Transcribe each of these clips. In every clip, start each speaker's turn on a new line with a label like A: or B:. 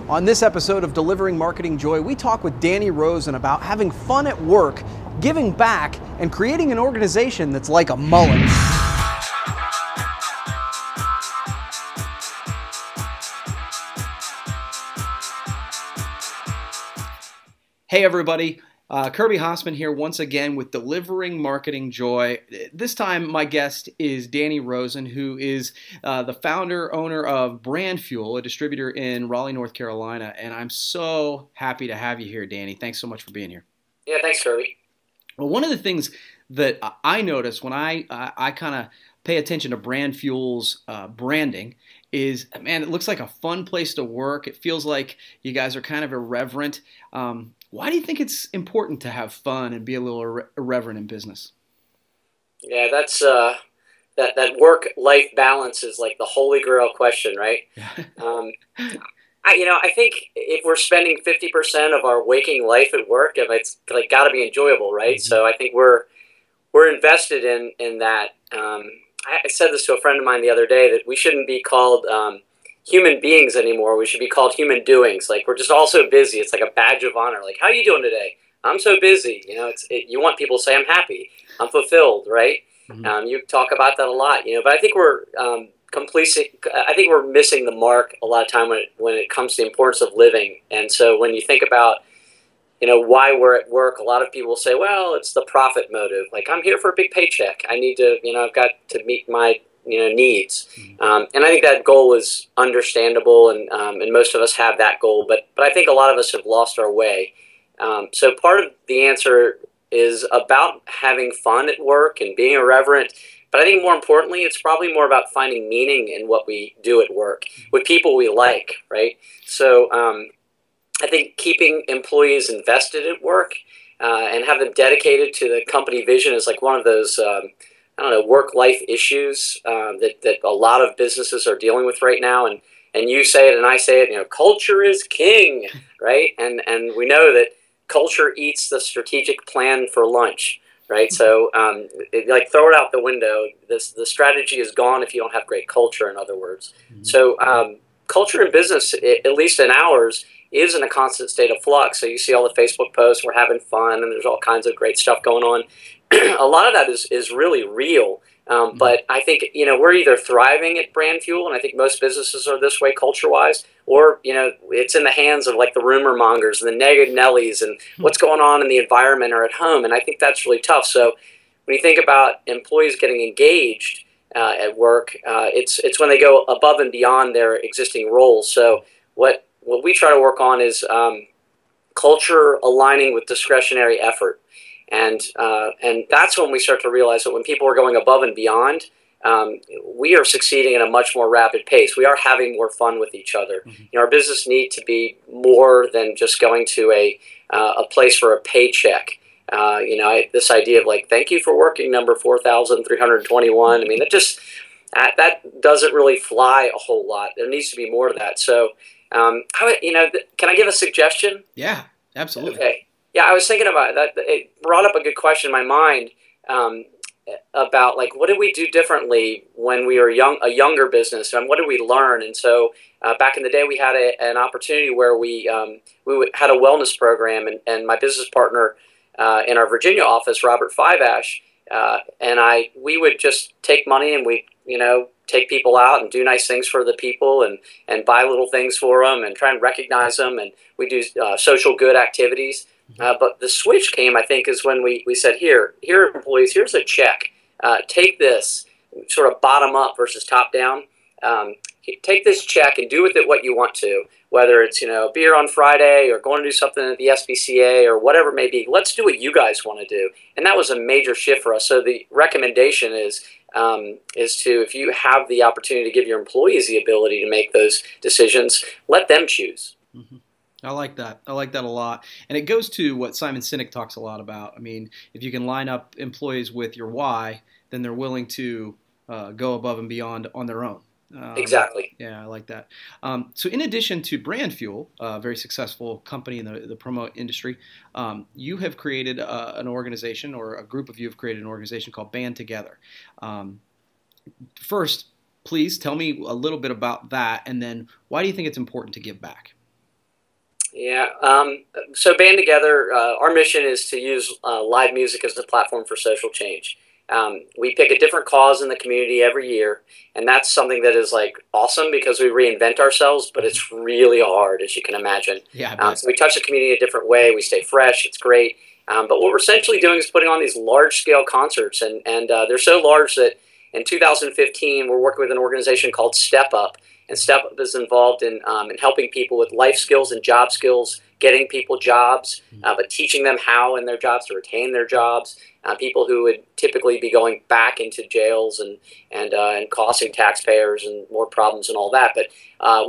A: On this episode of Delivering Marketing Joy, we talk with Danny Rosin about having fun at work, giving back, and creating an organization that's like a mullet. Hey everybody, Kirby Hasseman here once again with Delivering Marketing Joy. This time my guest is Danny Rosin, who is the founder, owner of Brand Fuel, a distributor in Raleigh, North Carolina. And I'm so happy to have you here, Danny. Thanks so much for being here.
B: Yeah, thanks, Kirby.
A: Well, one of the things that I notice when I kind of pay attention to Brand Fuel's branding is, man, it looks like a fun place to work. It feels like you guys are kind of irreverent. Why do you think it's important to have fun and be a little irreverent in business?
B: Yeah, that's that work-life balance is like the holy grail question, right? I think if we're spending 50% of our waking life at work, it's like got to be enjoyable, right?
A: Mm-hmm.
B: So I think we're invested in that. I said this to a friend of mine the other day that we shouldn't be called human beings anymore. We should be called human doings. Like, we're just all so busy. It's like a badge of honor. Like, how are you doing today? I'm so busy. You know, you want people to say I'm happy, I'm fulfilled, right?
A: Mm-hmm.
B: You talk about that a lot, but I think we're I think we're missing the mark a lot of time when it comes to the importance of living. And so when you think about, why we're at work, a lot of people say, well, it's the profit motive. Like, I'm here for a big paycheck. I need to, I've got to meet my needs. And I think that goal is understandable, and most of us have that goal, but I think a lot of us have lost our way. So part of the answer is about having fun at work and being irreverent, but I think more importantly, it's probably more about finding meaning in what we do at work with people we like, right? So I think keeping employees invested at work and have them dedicated to the company vision is like one of those work-life issues that a lot of businesses are dealing with right now. And you say it and I say it, culture is king, right? And we know that culture eats the strategic plan for lunch, right? So like, throw it out the window. The strategy is gone if you don't have great culture, in other words. Mm-hmm. So culture in business, at least in ours, is in a constant state of flux. So you see all the Facebook posts, we're having fun, and there's all kinds of great stuff going on. A lot of that is really real. But I think, we're either thriving at Brand Fuel, and I think most businesses are this way culture-wise, or, it's in the hands of like the rumor mongers and the negative Nellies and what's going on in the environment or at home. And I think that's really tough. So when you think about employees getting engaged at work, it's when they go above and beyond their existing roles. So what we try to work on is culture aligning with discretionary effort. And that's when we start to realize that when people are going above and beyond, we are succeeding at a much more rapid pace. We are having more fun with each other. Mm-hmm. Our business need to be more than just going to a place for a paycheck. This idea of like, thank you for working number 4,321. I mean, that doesn't really fly a whole lot. There needs to be more of that. So, can I give a suggestion?
A: Yeah, absolutely.
B: Okay. Yeah, I was thinking about that. It brought up a good question in my mind about like, what did we do differently when we were a younger business, and what did we learn? And so back in the day, we had an opportunity where we had a wellness program, and my business partner in our Virginia office, Robert Fiveash, and we would just take money and we take people out and do nice things for the people and buy little things for them and try and recognize them, and we do social good activities. But the switch came, I think, is when we said, here, employees, here's a check. Take this, sort of bottom up versus top down. Take this check and do with it what you want to, whether it's, beer on Friday or going to do something at the SPCA or whatever it may be. Let's do what you guys want to do. And that was a major shift for us. So the recommendation is to, if you have the opportunity to give your employees the ability to make those decisions, let them choose.
A: Mm-hmm. I like that. I like that a lot. And it goes to what Simon Sinek talks a lot about. I mean, if you can line up employees with your why, then they're willing to go above and beyond on their own.
B: Exactly.
A: Yeah, I like that. So in addition to Brand Fuel, a very successful company in the promo industry, you have created an organization, or a group of you have created an organization called Band Together. First, please tell me a little bit about that, and then why do you think it's important to give back?
B: Yeah. So Band Together, our mission is to use live music as a platform for social change. We pick a different cause in the community every year, and that's something that is like awesome because we reinvent ourselves, but it's really hard, as you can imagine.
A: Yeah, I bet.
B: So we touch the community a different way. We stay fresh. It's great. But what we're essentially doing is putting on these large-scale concerts, and they're so large that in 2015 we're working with an organization called Step Up. And Step Up is involved in helping people with life skills and job skills, getting people jobs, but teaching them how in their jobs to retain their jobs. People who would typically be going back into jails and costing taxpayers and more problems and all that. But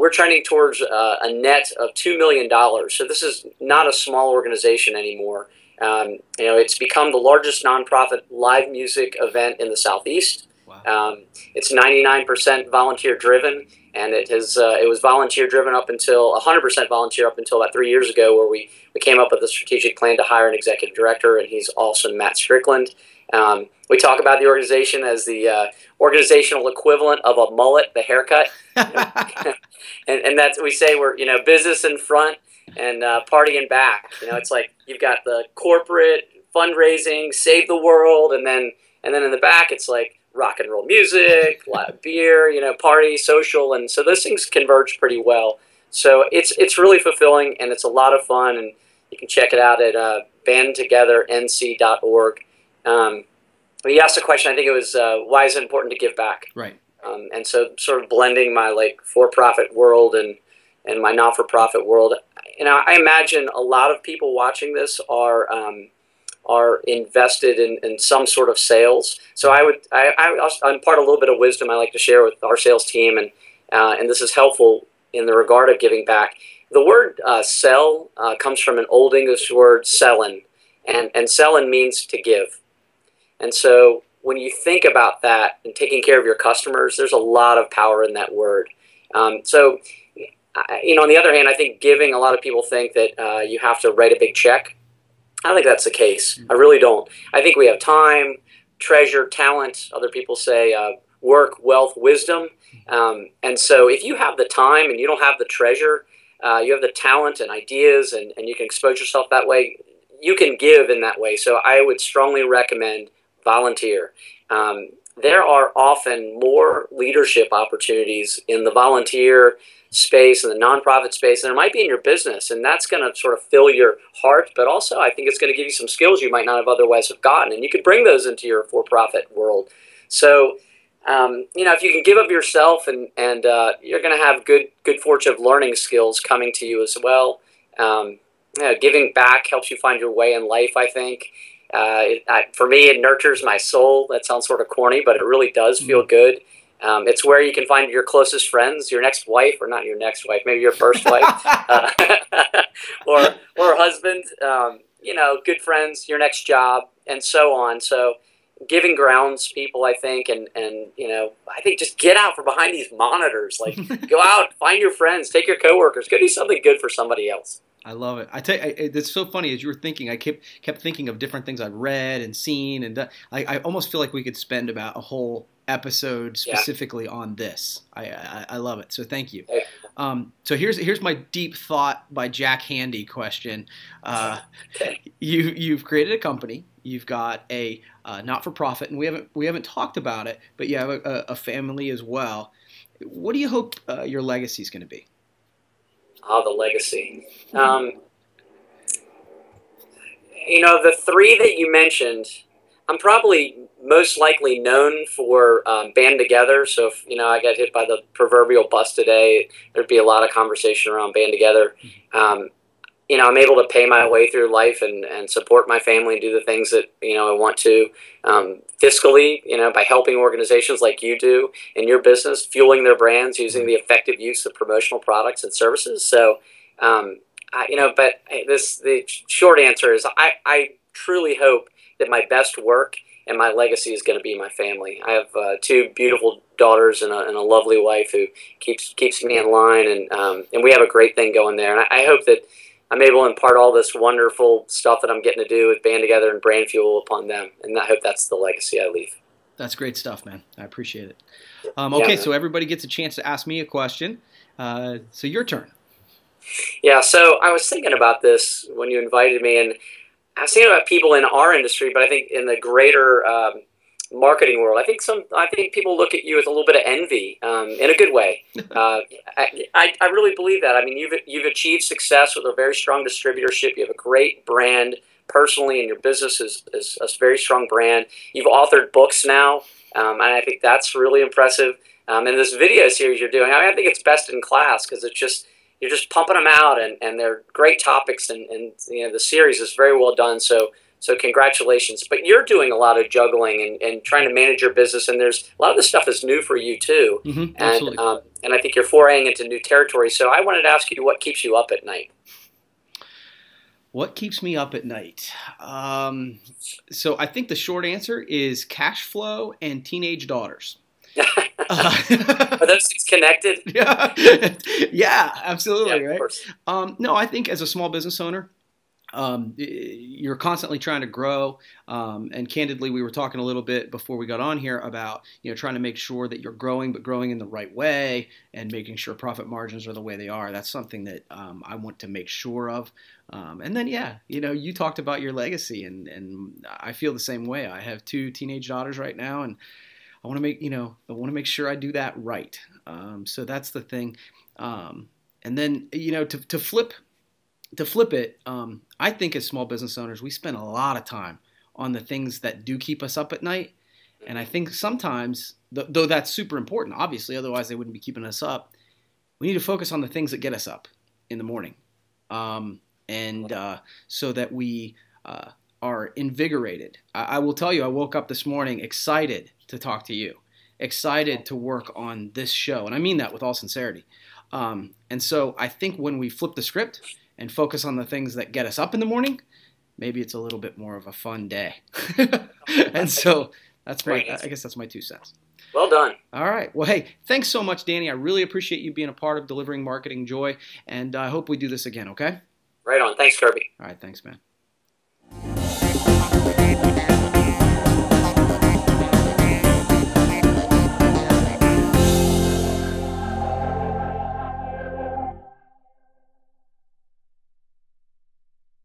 B: we're trending towards a net of $2 million. So this is not a small organization anymore. It's become the largest nonprofit live music event in the Southeast. Wow. It's 99% volunteer driven. And it was volunteer driven up until 100% volunteer up until about 3 years ago, where we came up with a strategic plan to hire an executive director, and he's awesome, Matt Strickland. We talk about the organization as the organizational equivalent of a mullet, the haircut, and that's we say we're business in front and party in back. It's like you've got the corporate fundraising, save the world, and then in the back it's like rock and roll music, a lot of beer, party, social, and so those things converge pretty well. So it's really fulfilling, and it's a lot of fun, and you can check it out at bandtogethernc.org. But you asked a question. I think it was why is it important to give back?
A: Right.
B: And so sort of blending my for-profit world and my not-for-profit world. I imagine a lot of people watching this are invested in some sort of sales. So I impart a little bit of wisdom I like to share with our sales team, and this is helpful in the regard of giving back. The word sell comes from an Old English word sellen, and sellen means to give. And so when you think about that and taking care of your customers, there's a lot of power in that word. On the other hand, I think giving, a lot of people think that you have to write a big check. I don't think that's the case. I really don't. I think we have time, treasure, talent. Other people say work, wealth, wisdom. And so if you have the time and you don't have the treasure, you have the talent and ideas and you can expose yourself that way, you can give in that way. So I would strongly recommend volunteer. There are often more leadership opportunities in the volunteer space and the nonprofit space than there might be in your business, and that's going to sort of fill your heart, but also I think it's going to give you some skills you might not have otherwise have gotten, and you can bring those into your for-profit world. So if you can give of yourself and you're going to have good fortune of learning skills coming to you as well. Giving back helps you find your way in life, I think. For me, it nurtures my soul. That sounds sort of corny, but it really does feel good. It's where you can find your closest friends, your next wife, or not your next wife, maybe your first wife, or husband, good friends, your next job, and so on. So giving grounds people, I think, and I think just get out from behind these monitors. Go out, find your friends, take your coworkers, go do something good for somebody else.
A: I love it. I tell you, it's so funny as you were thinking. I kept thinking of different things I've read and seen, and I almost feel like we could spend about a whole episode specifically on this. I love it. So thank you. So here's my deep thought by Jack Handy question. You've created a company. You've got a not-for-profit, and we haven't talked about it, but you have a family as well. What do you hope your legacy is going to be?
B: The legacy. The three that you mentioned, I'm probably most likely known for Band Together. So if I got hit by the proverbial bus today, there'd be a lot of conversation around Band Together. I'm able to pay my way through life and support my family and do the things that I want to fiscally, by helping organizations like you do in your business, fueling their brands using the effective use of promotional products and services. So, but the short answer is I truly hope that my best work and my legacy is going to be my family. I have two beautiful daughters and a lovely wife who keeps me in line, and we have a great thing going there. And I hope that I'm able to impart all this wonderful stuff that I'm getting to do with Band Together and Brand Fuel upon them. And I hope that's the legacy I leave.
A: That's great stuff, man. I appreciate it. Okay, so everybody gets a chance to ask me a question. So your turn.
B: Yeah, so I was thinking about this when you invited me, and I was thinking about people in our industry, but I think in the greater marketing world, I think people look at you with a little bit of envy, in a good way. I really believe that. I mean, you've achieved success with a very strong distributorship. You have a great brand personally, and your business is a very strong brand. You've authored books now, and I think that's really impressive. And this video series you're doing, I mean, I think it's best in class because it's just you're just pumping them out, and they're great topics, and you know the series is very well done. So congratulations. But you're doing a lot of juggling and trying to manage your business, and there's a lot of this stuff is new for you too.
A: Absolutely.
B: And I think you're foraying into new territory. So I wanted to ask you what keeps you up at night.
A: What keeps me up at night? So I think the short answer is cash flow and teenage daughters.
B: Are those things connected?
A: Yeah, yeah, absolutely,
B: Yeah,
A: right?
B: of course.
A: No, I think as a small business owner, you're constantly trying to grow. And candidly, we were talking a little bit before we got on here about, trying to make sure that you're growing, but growing in the right way and making sure profit margins are the way they are. That's something that I want to make sure of. And then, yeah, you talked about your legacy, and I feel the same way. I have 2 teenage daughters right now, and I want to make sure I do that right. So that's the thing. And then, to flip it, I think as small business owners, we spend a lot of time on the things that do keep us up at night. And I think sometimes, though that's super important, obviously, otherwise they wouldn't be keeping us up, we need to focus on the things that get us up in the morning. So that we are invigorated. I will tell you, I woke up this morning excited to talk to you, excited to work on this show. And I mean that with all sincerity. And so I think when we flip the script and focus on the things that get us up in the morning, maybe it's a little bit more of a fun day. And so I guess that's my 2 cents.
B: Well done.
A: All right. Well, hey, thanks so much, Danny. I really appreciate you being a part of Delivering Marketing Joy, and I hope we do this again, okay?
B: Right on. Thanks, Kirby.
A: All right. Thanks, man.